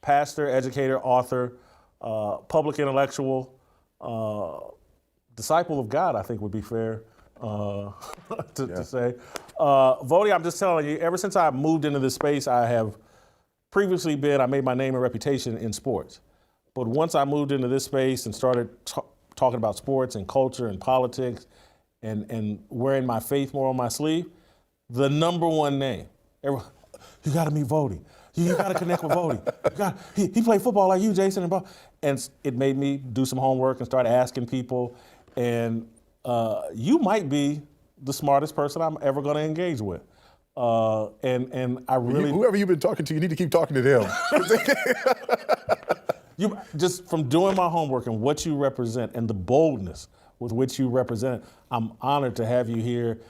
pastor, educator, author, public intellectual, disciple of God, I think would be fair to say. Voddie, I'm just telling you, ever since I moved into this space, I have previously I made my name and reputation in sports. But once I moved into this space and started talking about sports and culture and politics and wearing my faith more on my sleeve, the number one name, you got to meet Voddie. You got to connect with Voddie. He played football like you, Jason. And it made me do some homework and start asking people. And you might be the smartest person I'm ever going to engage with. And I really... Whoever you've been talking to, you need to keep talking to them. Just from doing my homework and what you represent and the boldness with which you represent it, I'm honored to have you here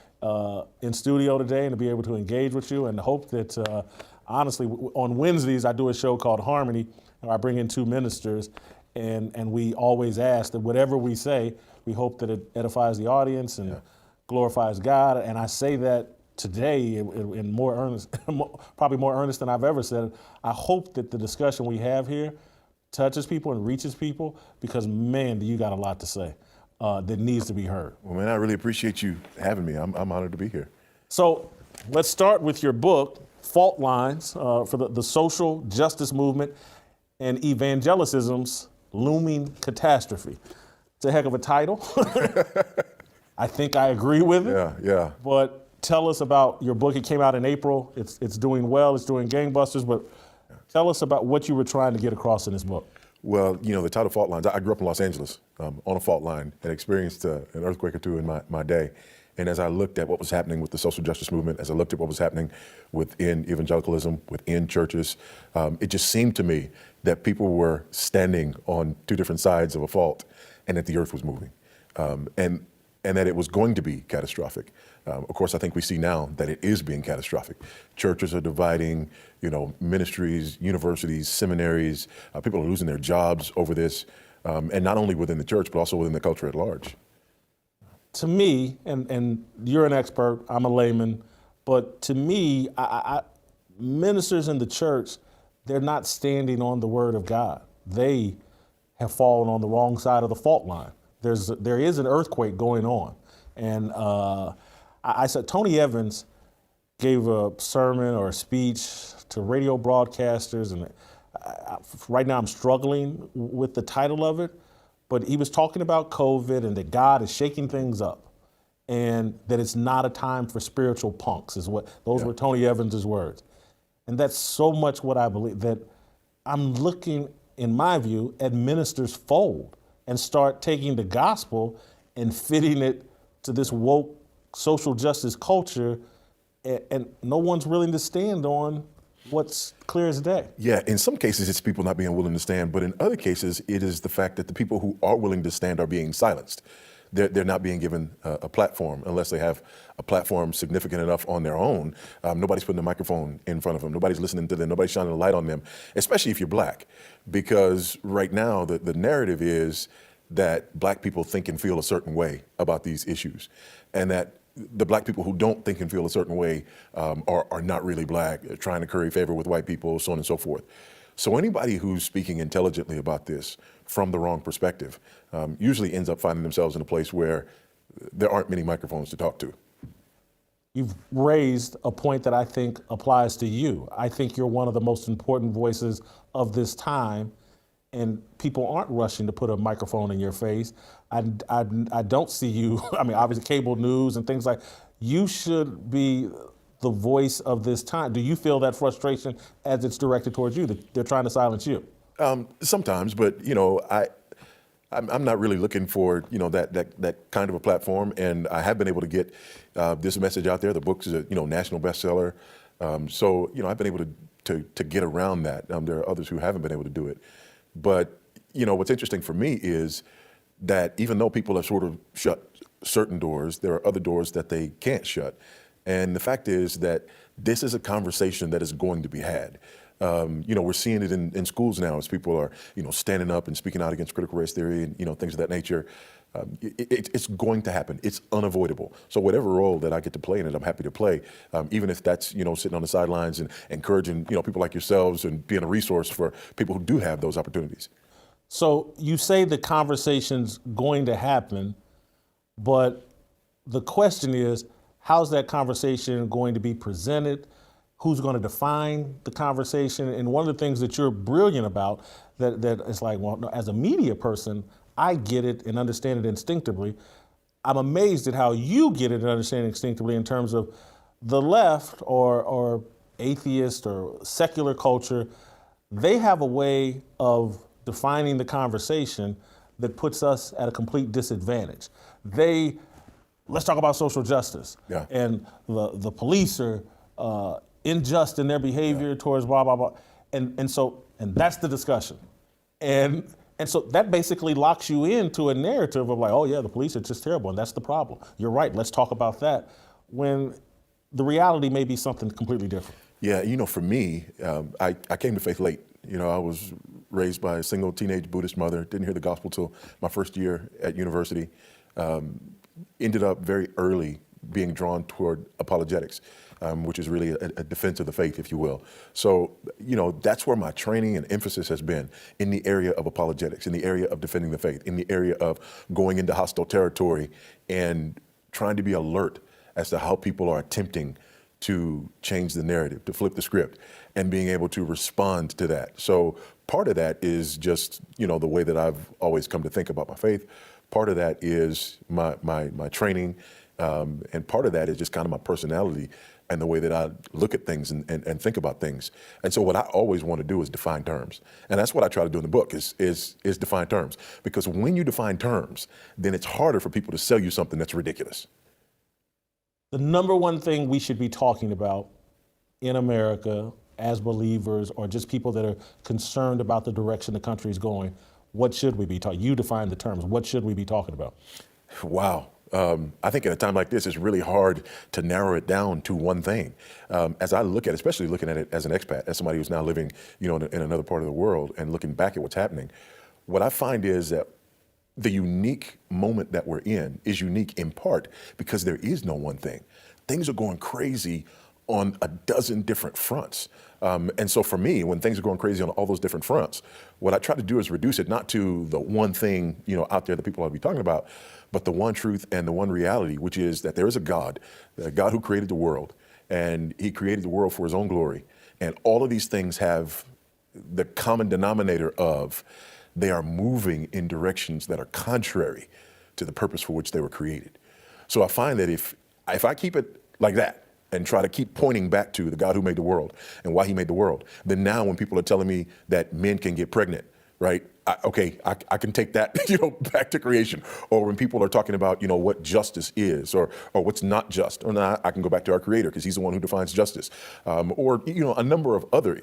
in studio today and to be able to engage with you, and hope that, honestly, on Wednesdays I do a show called Harmony, where I bring in two ministers, and we always ask that whatever we say, we hope that it edifies the audience and glorifies God. And I say that today in more earnest, probably more earnest than I've ever said. I hope that the discussion we have here touches people and reaches people, because, man, you got a lot to say that needs to be heard. Well, man, I really appreciate you having me. I'm honored to be here. So let's start with your book, Fault Lines, for the social justice movement and evangelicism's looming catastrophe. It's a heck of a title. I think I agree with it. Yeah. But tell us about your book. It came out in April. It's doing well. It's doing gangbusters. But tell us about what you were trying to get across in this book. Well, the title Fault Lines, I grew up in Los Angeles on a fault line and experienced an earthquake or two in my day. And as I looked at what was happening with the social justice movement, as I looked at what was happening within evangelicalism, within churches, it just seemed to me that people were standing on two different sides of a fault, and that the earth was moving, and that it was going to be catastrophic. Of course, I think we see now that it is being catastrophic. Churches are dividing, ministries, universities, seminaries. People are losing their jobs over this, and not only within the church, but also within the culture at large. To me, and you're an expert, I'm a layman, but to me, ministers in the church, they're not standing on the word of God. They have fallen on the wrong side of the fault line. There is an earthquake going on. And I said, Tony Evans gave a sermon or a speech to radio broadcasters, and right now I'm struggling with the title of it, but he was talking about COVID and that God is shaking things up, and that it's not a time for spiritual punks, those were Tony Evans' words. And that's so much what I believe, that I'm looking, in my view, at ministers fold and start taking the gospel and fitting it to this woke social justice culture, and no one's willing to stand on what's clear as day. Yeah, in some cases it's people not being willing to stand, but in other cases it is the fact that the people who are willing to stand are being silenced. They're not being given a platform unless they have a platform significant enough on their own. Nobody's putting a microphone in front of them. Nobody's listening to them. Nobody's shining a light on them, especially if you're black. Because right now the narrative is that black people think and feel a certain way about these issues, and that the black people who don't think and feel a certain way are not really black, trying to curry favor with white people, so on and so forth. So anybody who's speaking intelligently about this from the wrong perspective usually ends up finding themselves in a place where there aren't many microphones to talk to. You've raised a point that I think applies to you. I think you're one of the most important voices of this time, and people aren't rushing to put a microphone in your face. I don't see you, obviously cable news and things like, you should be the voice of this time. Do you feel that frustration as it's directed towards you, that they're trying to silence you? Sometimes, but I'm not really looking for that kind of a platform, and I have been able to get this message out there. The book is a national bestseller, so I've been able to get around that. There are others who haven't been able to do it, but what's interesting for me is that even though people have sort of shut certain doors, there are other doors that they can't shut, and the fact is that this is a conversation that is going to be had. We're seeing it in schools now as people are, standing up and speaking out against critical race theory and, things of that nature. It's going to happen. It's unavoidable. So whatever role that I get to play in it, I'm happy to play, even if that's, sitting on the sidelines and encouraging, people like yourselves and being a resource for people who do have those opportunities. So you say the conversation's going to happen, but the question is, how's that conversation going to be presented? Who's going to define the conversation? And one of the things that you're brilliant about that is like, well, no, as a media person, I get it and understand it instinctively. I'm amazed at how you get it and understand it instinctively in terms of the left or atheist or secular culture. They have a way of defining the conversation that puts us at a complete disadvantage. Let's talk about social justice. Yeah. And the police are unjust in their behavior towards blah, blah, blah. And that's the discussion. And so that basically locks you into a narrative of like, oh yeah, the police are just terrible and that's the problem. You're right, let's talk about that. When the reality may be something completely different. Yeah, for me, I came to faith late. I was raised by a single teenage Buddhist mother, didn't hear the gospel till my first year at university. Ended up very early being drawn toward apologetics, which is really a defense of the faith, if you will. So, that's where my training and emphasis has been, in the area of apologetics, in the area of defending the faith, in the area of going into hostile territory and trying to be alert as to how people are attempting to change the narrative, to flip the script, and being able to respond to that. So part of that is just, the way that I've always come to think about my faith. Part of that is my training, and part of that is just kind of my personality and the way that I look at things and think about things. And so what I always want to do is define terms. And that's what I try to do in the book is define terms. Because when you define terms, then it's harder for people to sell you something that's ridiculous. The number one thing we should be talking about in America as believers or just people that are concerned about the direction the country is going, what should we be talking? You define the terms. What should we be talking about? Wow. I think at a time like this, it's really hard to narrow it down to one thing. As I look at it, especially looking at it as an expat, as somebody who's now living, in another part of the world and looking back at what's happening, what I find is that the unique moment that we're in is unique in part because there is no one thing. Things are going crazy on a dozen different fronts. And so for me, when things are going crazy on all those different fronts, what I try to do is reduce it not to the one thing, out there that people ought to be talking about, but the one truth and the one reality, which is that there is a God who created the world, and he created the world for his own glory. And all of these things have the common denominator of they are moving in directions that are contrary to the purpose for which they were created. So I find that if I keep it like that, and try to keep pointing back to the God who made the world and why he made the world, then now when people are telling me that men can get pregnant, right? I can take that, back to creation. Or when people are talking about, what justice is or what's not just, or now I can go back to our creator because he's the one who defines justice. Or a number of other,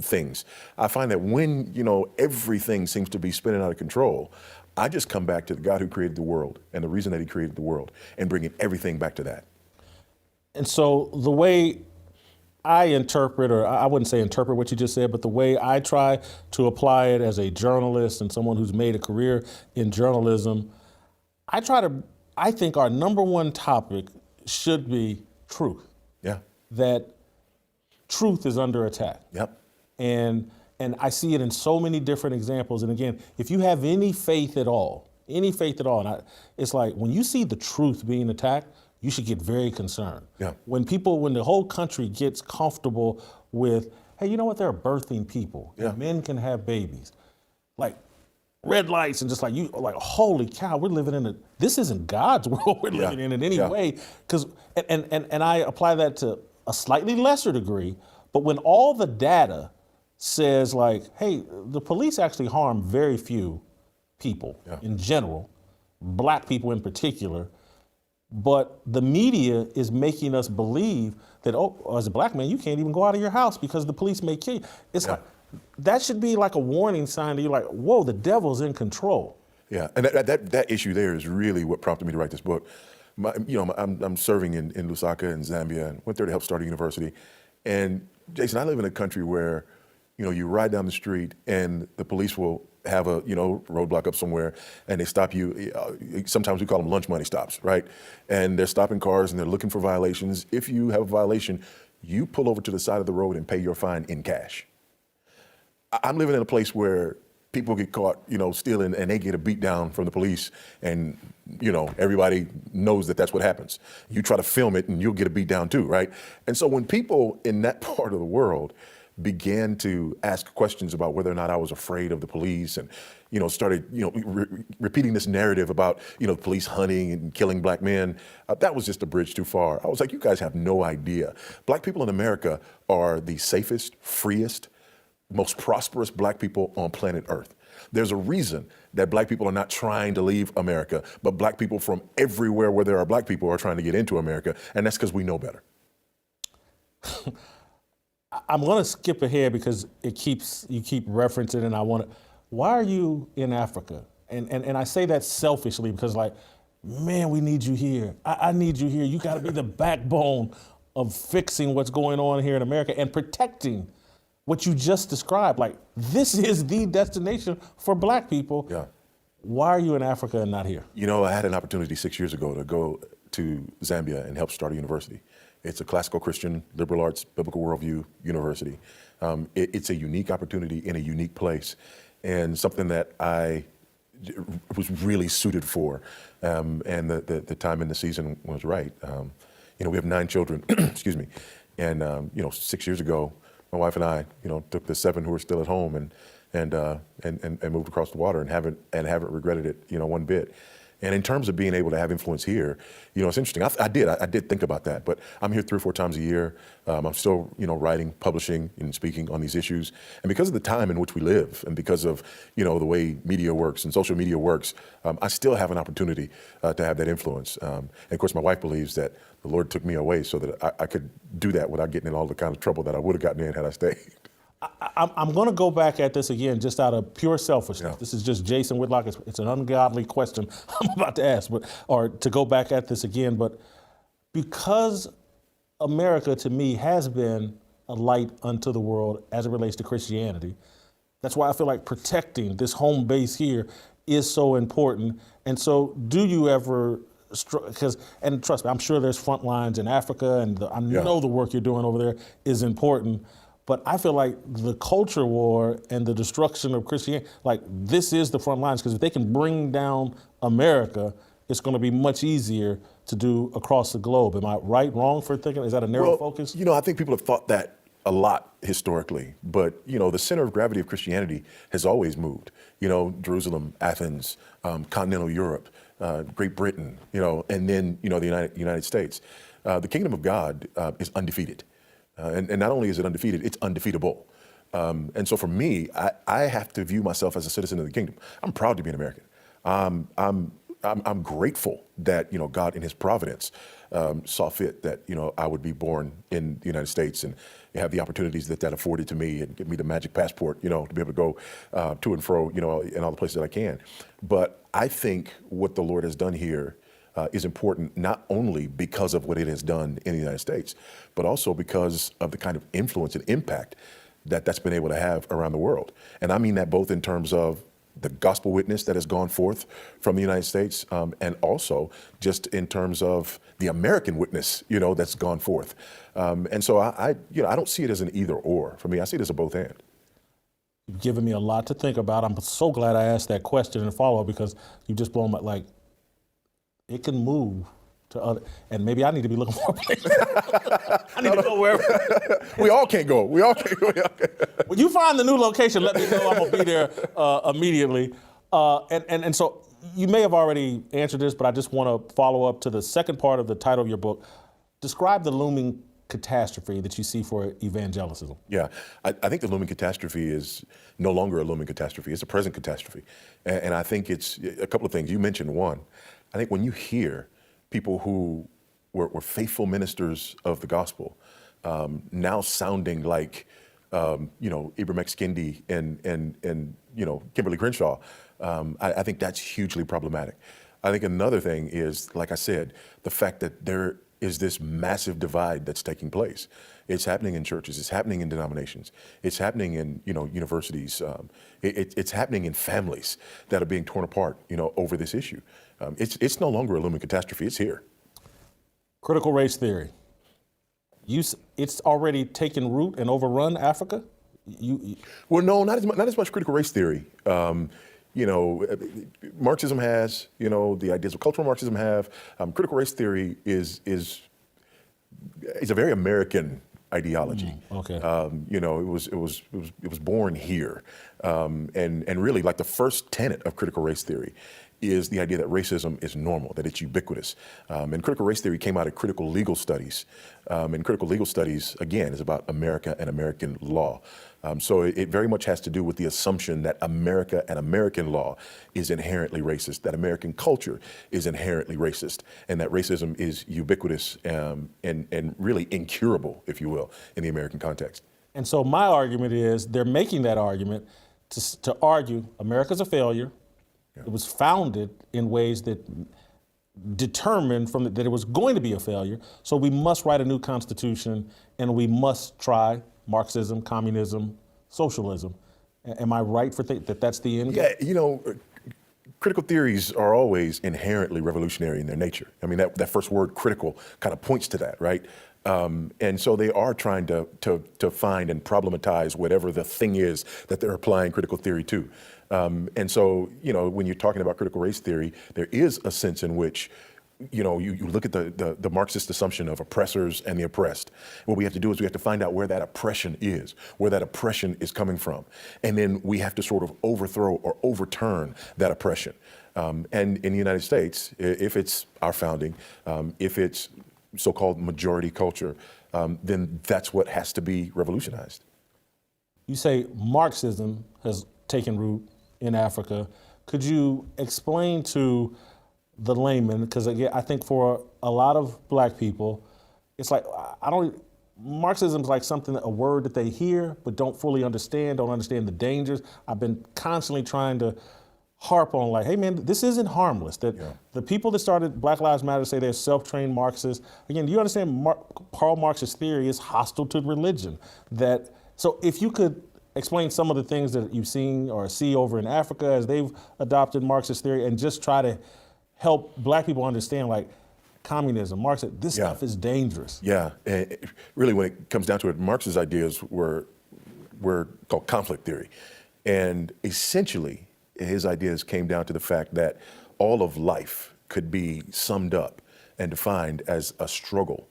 things. I find that when, everything seems to be spinning out of control, I just come back to the God who created the world and the reason that he created the world and bringing everything back to that. And so the way I interpret, or I wouldn't say interpret what you just said, but the way I try to apply it as a journalist and someone who's made a career in journalism, I think our number one topic should be truth. Yeah. That truth is under attack. Yep. And I see it in so many different examples. And again, if you have any faith at all, it's like when you see the truth being attacked, you should get very concerned. Yeah. When the whole country gets comfortable with, hey, you know what, there are birthing people. Yeah. Men can have babies. Like red lights and just like holy cow, this isn't God's world we're living in any way. And I apply that to a slightly lesser degree, but when all the data says like, hey, the police actually harm very few people in general, black people in particular, but the media is making us believe that, as a black man, you can't even go out of your house because the police may kill you. It's like, that should be like a warning sign that you're like, whoa, the devil's in control. Yeah, and that issue there is really what prompted me to write this book. I'm serving in Lusaka in Zambia and went there to help start a university. And Jason, I live in a country where, you ride down the street and the police will have a, roadblock up somewhere and they stop you. Sometimes we call them lunch money stops, right? And they're stopping cars and they're looking for violations. If you have a violation, you pull over to the side of the road and pay your fine in cash. I'm living in a place where people get caught, stealing and they get a beat down from the police and, everybody knows that that's what happens. You try to film it and you'll get a beat down too, right? And so when people in that part of the world began to ask questions about whether or not I was afraid of the police and, started, repeating this narrative about, police hunting and killing black men, that was just a bridge too far. I was like, you guys have no idea. Black people in America are the safest, freest, most prosperous black people on planet Earth. There's a reason that black people are not trying to leave America, but black people from everywhere where there are black people are trying to get into America, and that's because we know better. I'm going to skip ahead because you keep referencing, and why are you in Africa? And I say that selfishly because, man, we need you here. I need you here. You got to be the backbone of fixing what's going on here in America and protecting what you just described. This is the destination for black people. Yeah. Why are you in Africa and not here? I had an opportunity 6 years ago to go to Zambia and help start a university. It's a classical Christian, liberal arts, biblical worldview university. It's a unique opportunity in a unique place and something that I was really suited for. And the time in the season was right. We have 9 children, excuse me. And, 6 years ago, my wife and I, took the 7 who are still at home and moved across the water and haven't regretted it, one bit. And in terms of being able to have influence here, it's interesting. I did think about that, but I'm here 3 or 4 times a year. I'm still, writing, publishing, and speaking on these issues. And because of the time in which we live, and because of, the way media works and social media works, I still have an opportunity to have that influence. And of course, my wife believes that the Lord took me away so that I could do that without getting in all the kind of trouble that I would have gotten in had I stayed. I'm going to go back at this again just out of pure selfishness. Yeah. This is just Jason Whitlock. It's an ungodly question I'm about to ask, or to go back at this again. But because America, to me, has been a light unto the world as it relates to Christianity, that's why I feel like protecting this home base here is so important. And so do you ever, and trust me, I'm sure there's front lines in Africa, and I know the work you're doing over there is important. But I feel like the culture war and the destruction of Christianity, this is the front lines, because if they can bring down America, it's going to be much easier to do across the globe. Am I right, wrong for thinking? Is that a narrow focus? I think people have thought that a lot historically, but, the center of gravity of Christianity has always moved. Jerusalem, Athens, continental Europe, Great Britain, and then, the United States. The kingdom of God is undefeated. And not only is it undefeated, it's undefeatable. And so for me, I have to view myself as a citizen of the kingdom. I'm proud to be an American. I'm grateful that, God in his providence saw fit that, I would be born in the United States and have the opportunities that afforded to me and give me the magic passport, to be able to go to and fro, in all the places that I can. But I think what the Lord has done here is important not only because of what it has done in the United States, but also because of the kind of influence and impact that's been able to have around the world. And I mean that both in terms of the gospel witness that has gone forth from the United States, and also just in terms of the American witness, that's gone forth. And so I don't see it as an either or. For me, I see it as a both and. You've given me a lot to think about. I'm so glad I asked that question and follow-up, because you just blown my, it can move to other, and maybe I need to be looking more places. I need to go wherever. We all can't go. We all can't go. When you find the new location, let me know. I'm gonna be there immediately. And so you may have already answered this, but I just want to follow up to the second part of the title of your book. Describe the looming catastrophe that you see for evangelicism. Yeah, I think the looming catastrophe is no longer a looming catastrophe. It's a present catastrophe. And I think it's a couple of things. You mentioned one. I think when you hear people who were faithful ministers of the gospel now sounding like, Ibram X. Kendi and Kimberly Crenshaw, I think that's hugely problematic. I think another thing is, like I said, the fact that there is this massive divide that's taking place. It's happening in churches. It's happening in denominations. It's happening in universities. It's happening in families that are being torn apart over this issue. It's no longer a looming catastrophe. It's here. Critical race theory. It's already taken root and overrun Africa? Well, no, not as much critical race theory. Marxism has, the ideas of cultural Marxism have. Critical race theory is a very American ideology. Okay. It was born here, and really like the first tenet of critical race theory is the idea that racism is normal, that it's ubiquitous. And critical race theory came out of critical legal studies. And critical legal studies, again, is about America and American law. So it very much has to do with the assumption that America and American law is inherently racist, that American culture is inherently racist, and that racism is ubiquitous and really incurable, if you will, in the American context. And so my argument is they're making that argument to argue America's a failure. Yeah. It was founded in ways that determined that it was going to be a failure. So we must write a new constitution, and we must try Marxism, communism, socialism. Am I right for that that's the end? Yeah, critical theories are always inherently revolutionary in their nature. I mean, that first word critical kind of points to that, right? And so they are trying to find and problematize whatever the thing is that they're applying critical theory to. And so, when you're talking about critical race theory, there is a sense in which you look at the Marxist assumption of oppressors and the oppressed. What we have to do is we have to find out where that oppression is, where that oppression is coming from. And then we have to sort of overthrow or overturn that oppression. And in the United States, if it's our founding, if it's so-called majority culture, then that's what has to be revolutionized. You say Marxism has taken root in Africa. Could you explain to the layman, because again, I think for a lot of black people, it's like, Marxism is like a word that they hear, but don't fully understand, don't understand the dangers. I've been constantly trying to harp on like, hey man, this isn't harmless. That the people that started Black Lives Matter say they're self-trained Marxists. Again, do you understand Karl Marx's theory is hostile to religion? So if you could explain some of the things that you've seen or see over in Africa as they've adopted Marxist theory, and just try to help black people understand like communism, Marxism, this stuff is dangerous. Yeah, and really when it comes down to it, Marx's ideas were called conflict theory. And essentially, his ideas came down to the fact that all of life could be summed up and defined as a struggle,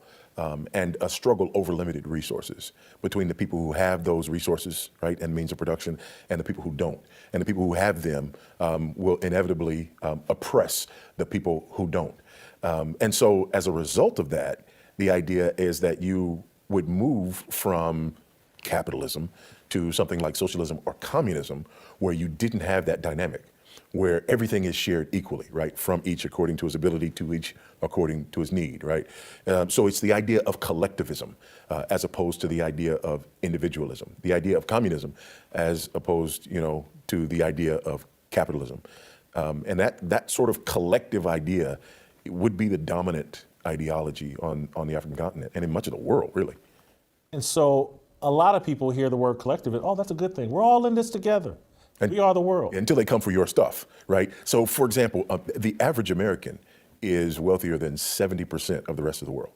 and a struggle over limited resources between the people who have those resources, right, and means of production, and the people who don't. And the people who have them will inevitably oppress the people who don't. And so as a result of that, the idea is that you would move from capitalism to something like socialism or communism, where you didn't have that dynamic, where everything is shared equally, right, from each according to his ability, to each according to his need, right? So it's the idea of collectivism as opposed to the idea of individualism, the idea of communism as opposed, to the idea of capitalism. And that sort of collective idea would be the dominant ideology on the African continent and in much of the world, really. And so a lot of people hear the word collective and, oh, that's a good thing. We're all in this together. We are the world. Until they come for your stuff, right? So, for example, the average American is wealthier than 70% of the rest of the world.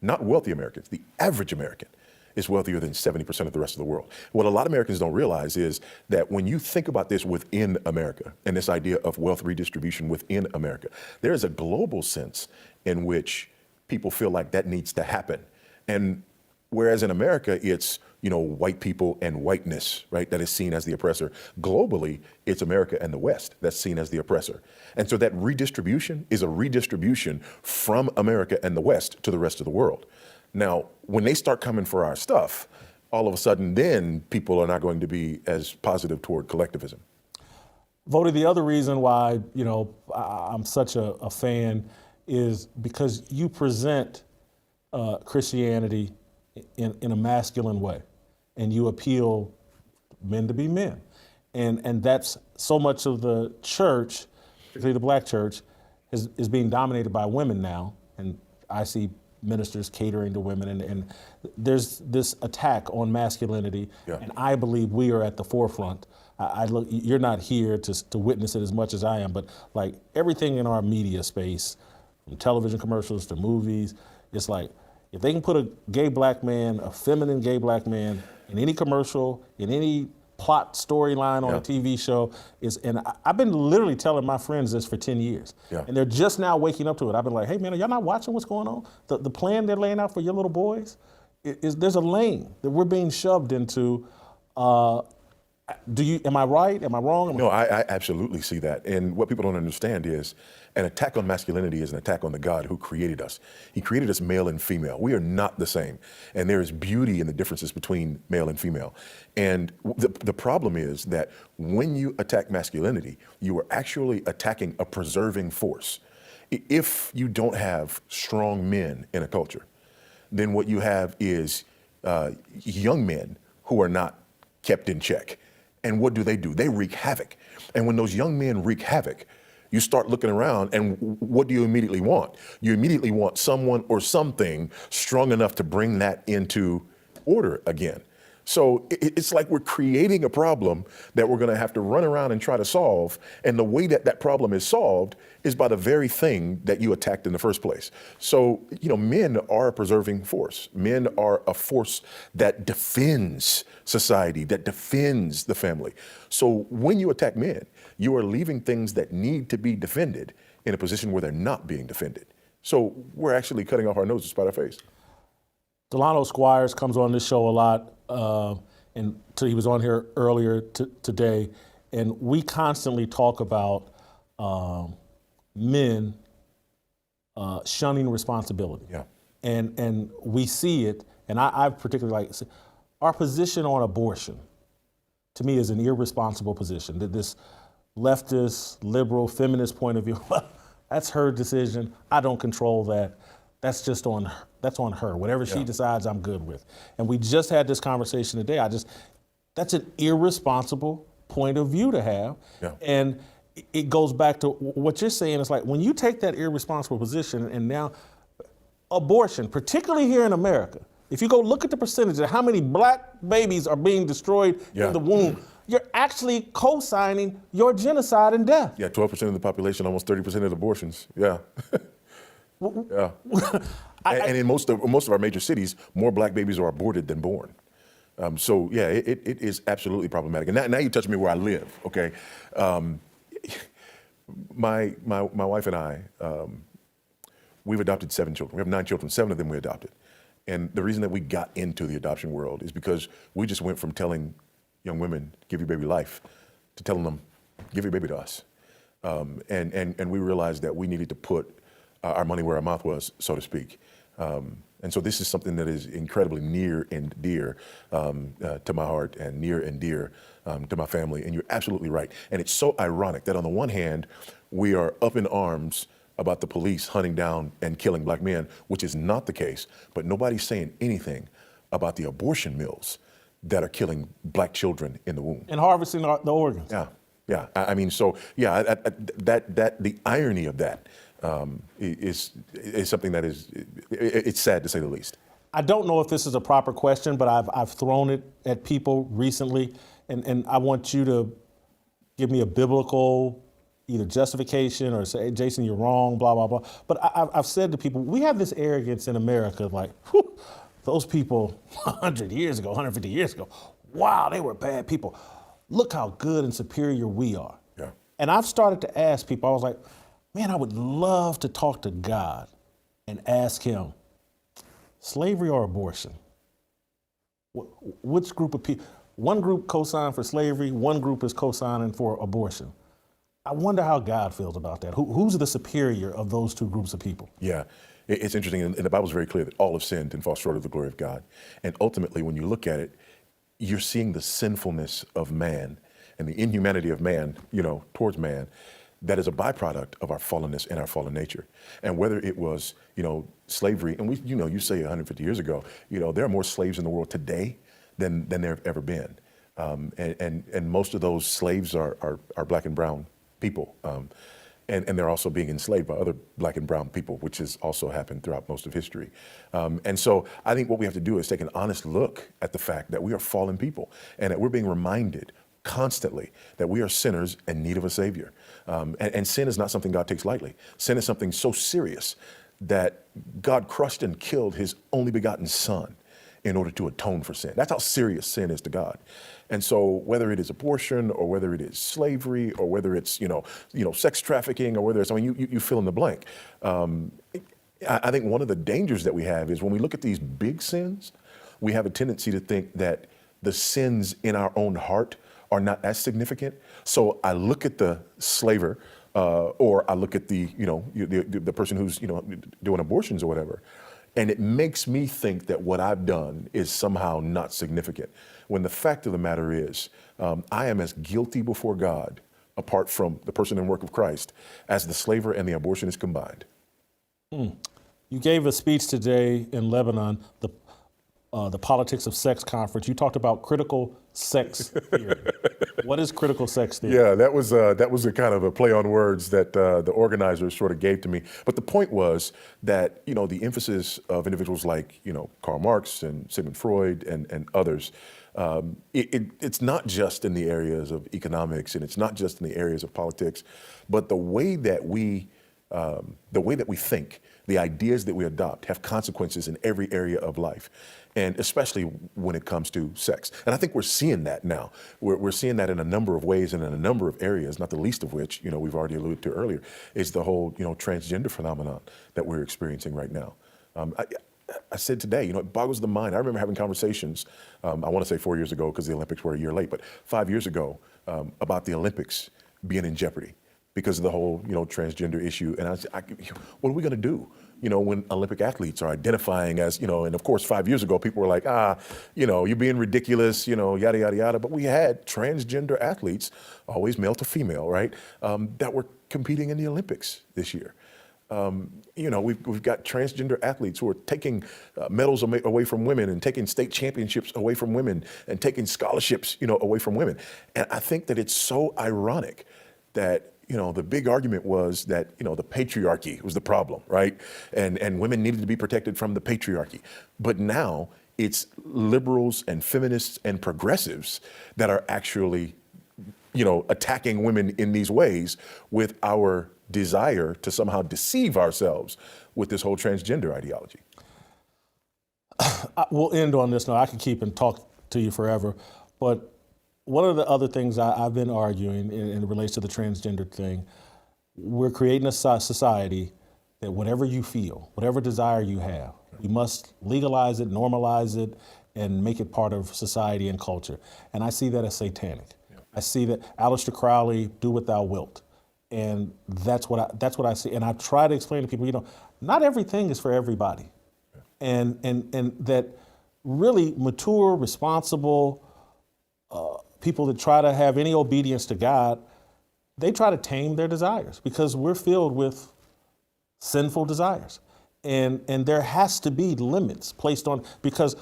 Not wealthy Americans. The average American is wealthier than 70% of the rest of the world. What a lot of Americans don't realize is that when you think about this within America and this idea of wealth redistribution within America, there is a global sense in which people feel like that needs to happen. And whereas in America, it's white people and whiteness, right, that is seen as the oppressor. Globally, it's America and the West that's seen as the oppressor. And so that redistribution is a redistribution from America and the West to the rest of the world. Now, when they start coming for our stuff, all of a sudden then people are not going to be as positive toward collectivism. Voddie, the other reason why, I'm such a fan is because you present Christianity in a masculine way, and you appeal men to be men. And that's so much of the church, particularly the black church, is being dominated by women now. And I see ministers catering to women, and there's this attack on masculinity, and I believe we are at the forefront. I look, you're not here to witness it as much as I am, but like everything in our media space, from television commercials to movies, it's like, if they can put a gay black man, a feminine gay black man, in any commercial, in any plot storyline on a TV show, and I've been literally telling my friends this for 10 years. And they're just now waking up to it. I've been like, hey man, are y'all not watching what's going on? The plan they're laying out for your little boys, there's a lane that we're being shoved into. Am I right? Am I wrong? No, I absolutely see that. And what people don't understand is an attack on masculinity is an attack on the God who created us. He created us male and female. We are not the same. And there is beauty in the differences between male and female. And the problem is that when you attack masculinity, you are actually attacking a preserving force. If you don't have strong men in a culture, then what you have is young men who are not kept in check. And what do? They wreak havoc. And when those young men wreak havoc, you start looking around, and what do you immediately want? You immediately want someone or something strong enough to bring that into order again. So it's like we're creating a problem that we're going to have to run around and try to solve. And the way that problem is solved is by the very thing that you attacked in the first place. So, men are a preserving force. Men are a force that defends society, that defends the family. So when you attack men, you are leaving things that need to be defended in a position where they're not being defended. So we're actually cutting off our nose to spite our face. Delano Squires comes on this show a lot, and he was on here earlier today, and we constantly talk about men shunning responsibility. And we see it, and I particularly like our position on abortion, to me, is an irresponsible position. That this leftist, liberal, feminist point of view, that's her decision. I don't control that. That's just on her. That's on her. Whatever she decides, I'm good with. And we just had this conversation today. That's an irresponsible point of view to have. And it goes back to what you're saying. It's like when you take that irresponsible position, and now abortion, particularly here in America, if you go look at the percentage of how many black babies are being destroyed in the womb, you're actually co-signing your genocide and death. 12% of the population, almost 30% of abortions. And in most of our major cities, more black babies are aborted than born. It is absolutely problematic. And now you touch me where I live, okay? My wife and I, we've adopted 7 children. We have 9 children, 7 of them we adopted. And the reason that we got into the adoption world is because we just went from telling young women, give your baby life, to telling them, give your baby to us. And we realized that we needed to put our money where our mouth was, so to speak. And so this is something that is incredibly near and dear to my heart and near and dear to my family. And you're absolutely right. And it's so ironic that on the one hand, we are up in arms about the police hunting down and killing black men, which is not the case, but nobody's saying anything about the abortion mills that are killing black children in the womb. And harvesting the organs. The irony of that is something that it's sad to say the least. I don't know if this is a proper question, but I've thrown it at people recently, and I want you to give me a biblical either justification or say, hey, Jason, you're wrong, blah, blah, blah. But I've said to people, we have this arrogance in America, like, whew, those people 100 years ago, 150 years ago, wow, they were bad people. Look how good and superior we are. And I've started to ask people, I was like, man, I would love to talk to God and ask him, slavery or abortion? Which group of people? One group co-signed for slavery, one group is co-signing for abortion. I wonder how God feels about that. Who's the superior of those two groups of people? It's interesting, and the Bible's very clear that all have sinned and fall short of the glory of God. And ultimately, when you look at it, you're seeing the sinfulness of man and the inhumanity of man, towards man, that is a byproduct of our fallenness and our fallen nature. And whether it was, slavery, and you say 150 years ago, there are more slaves in the world today than there have ever been. And most of those slaves are black and brown people. and they're also being enslaved by other black and brown people, which has also happened throughout most of history. And so I think what we have to do is take an honest look at the fact that we are fallen people and that we're being reminded constantly that we are sinners in need of a Savior. And sin is not something God takes lightly. Sin is something so serious that God crushed and killed his only begotten Son in order to atone for sin. That's how serious sin is to God. And so whether it is abortion or whether it is slavery or whether it's, sex trafficking or whether it's, you fill in the blank. I think one of the dangers that we have is when we look at these big sins, we have a tendency to think that the sins in our own heart are not as significant. So I look at the slaver or I look at the person who's, doing abortions or whatever. And it makes me think that what I've done is somehow not significant. When the fact of the matter is, I am as guilty before God, apart from the person and work of Christ, as the slaver and the abortionist combined. You gave a speech today in Lebanon, the Politics of Sex conference. You talked about critical sex theory. What is critical sex theory? Yeah, that was a kind of a play on words that the organizers sort of gave to me. But the point was that the emphasis of individuals like Karl Marx and Sigmund Freud and others. It's not just in the areas of economics and it's not just in the areas of politics, but the way that we think, the ideas that we adopt have consequences in every area of life, and especially when it comes to sex. And I think we're seeing that now. We're seeing that in a number of ways and in a number of areas, not the least of which, we've already alluded to earlier, is the whole, transgender phenomenon that we're experiencing right now. I said today, it boggles the mind. I remember having conversations, I want to say 4 years ago because the Olympics were a year late, but 5 years ago about the Olympics being in jeopardy because of the whole, transgender issue. And I said, what are we going to do? When Olympic athletes are identifying as, and of course, 5 years ago, people were like, you're being ridiculous, yada, yada, yada. But we had transgender athletes, always male to female, right, that were competing in the Olympics this year. We've got transgender athletes who are taking medals away from women and taking state championships away from women and taking scholarships, away from women. And I think that it's so ironic that the big argument was that, the patriarchy was the problem, right? And women needed to be protected from the patriarchy. But now it's liberals and feminists and progressives that are actually, attacking women in these ways with our desire to somehow deceive ourselves with this whole transgender ideology. We'll end on this now. I could keep and talk to you forever, but one of the other things I've been arguing in relates to the transgender thing, we're creating a society that whatever you feel, whatever desire you have, we must legalize it, normalize it, and make it part of society and culture. And I see that as satanic. Yeah. I see that Aleister Crowley, do what thou wilt. And that's what I see. And I try to explain to people, not everything is for everybody. Yeah. And that really mature, responsible, people that try to have any obedience to God, they try to tame their desires because we're filled with sinful desires. And there has to be limits placed on, because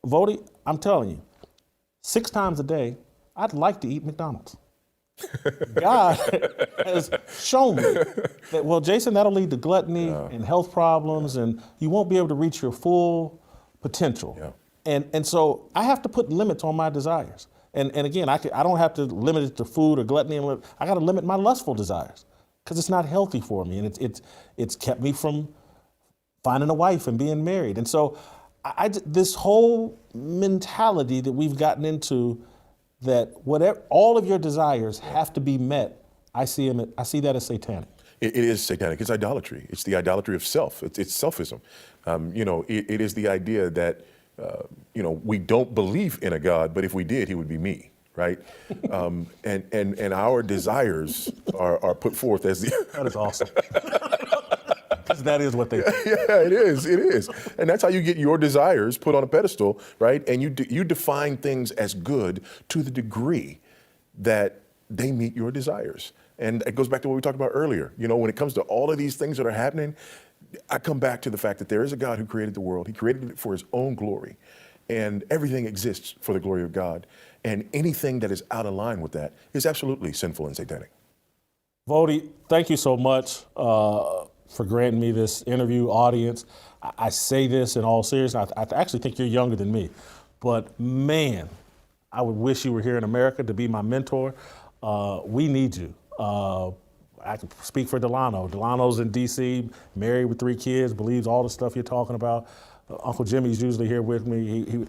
Voddie, I'm telling you, 6 times a day, I'd like to eat McDonald's. God has shown me that, well, Jason, that'll lead to gluttony and health problems and you won't be able to reach your full potential. Yeah. And so I have to put limits on my desires. And again, I don't have to limit it to food or gluttony. I got to limit my lustful desires because it's not healthy for me, and it's kept me from finding a wife and being married. And so this whole mentality that we've gotten into, that whatever all of your desires have to be met, I see that as satanic. It is satanic. It's idolatry. It's the idolatry of self. It's selfism. It is the idea that we don't believe in a God, but if we did, he would be me, right? And our desires are put forth as the... That is awesome. Because that is what they think. Yeah, it is. And that's how you get your desires put on a pedestal, right? And you define things as good to the degree that they meet your desires. And it goes back to what we talked about earlier. When it comes to all of these things that are happening, I come back to the fact that there is a God who created the world. He created it for his own glory. And everything exists for the glory of God. And anything that is out of line with that is absolutely sinful and satanic. Voddie, thank you so much for granting me this interview, audience. I say this in all seriousness. I actually think you're younger than me. But man, I would wish you were here in America to be my mentor. We need you. I can speak for Delano. Delano's in D.C., married with 3 kids, believes all the stuff you're talking about. Uncle Jimmy's usually here with me.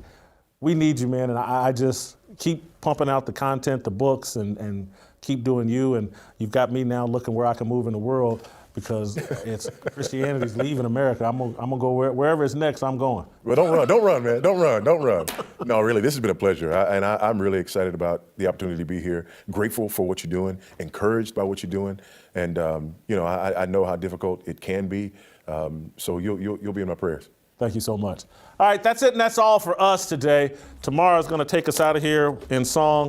We need you, man, and I just keep pumping out the content, the books, and keep doing you. And you've got me now looking where I can move in the world because it's Christianity's leaving America. I'm gonna go wherever it's next. I'm going. Well, don't run, man. Don't run. No, really, this has been a pleasure, I'm really excited about the opportunity to be here. Grateful for what you're doing, encouraged by what you're doing, and I know how difficult it can be. So you'll be in my prayers. Thank you so much. All right, that's it, and that's all for us today. Tomorrow's going to take us out of here in song.